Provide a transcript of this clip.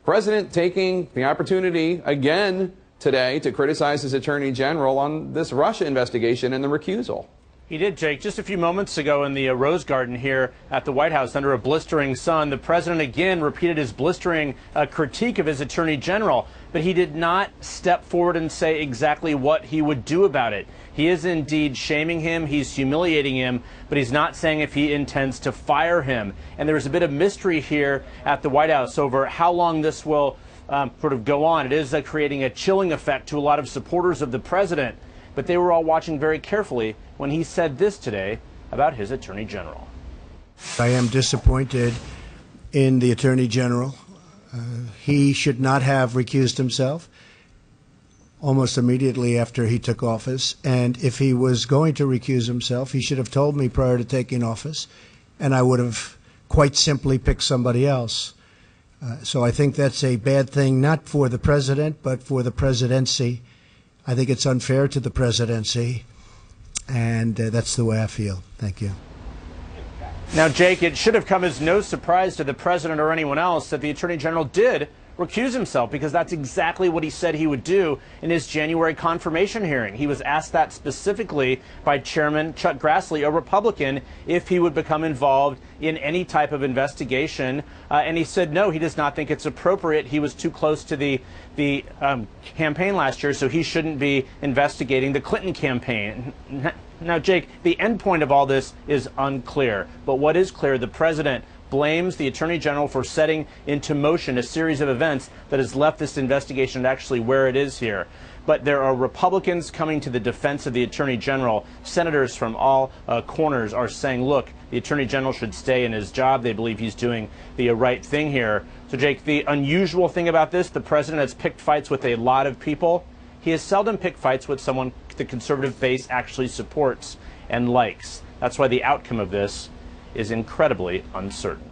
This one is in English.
President taking the opportunity again today to criticize his attorney general on this Russia investigation and the recusal. He did, Jake. Just a few moments ago in the Rose Garden here at the White House under a blistering sun, the president again repeated his blistering critique of his attorney general, but he did not step forward and say exactly what he would do about it. He is indeed shaming him, he's humiliating him, but he's not saying if he intends to fire him. And there's a bit of mystery here at the White House over how long this will sort of go on. It is creating a chilling effect to a lot of supporters of the president, but they were all watching very carefully when he said this today about his attorney general. I am disappointed in the attorney general. He should not have recused himself almost immediately after he took office. And if he was going to recuse himself, he should have told me prior to taking office, and I would have quite simply picked somebody else. So I think that's a bad thing, not for the president, but for the presidency. I think it's unfair to the presidency, and that's the way I feel. Thank you. Now, Jake, it should have come as no surprise to the president or anyone else that the attorney general did recuse himself, because that's exactly what he said he would do in his January confirmation hearing. He was asked that specifically by Chairman Chuck Grassley, a Republican, if he would become involved in any type of investigation, and he said no, he does not think it's appropriate. He was too close to the campaign last year, so he shouldn't be investigating the Clinton campaign. Now, Jake, the end point of all this is unclear, but what is clear, the president blames the attorney general for setting into motion a series of events that has left this investigation actually where it is here. But there are Republicans coming to the defense of the attorney general. Senators from all corners are saying, look, the attorney general should stay in his job. They believe he's doing the right thing here. So, Jake, the unusual thing about this, the president has picked fights with a lot of people. He has seldom picked fights with someone the conservative base actually supports and likes. That's why the outcome of this is incredibly uncertain.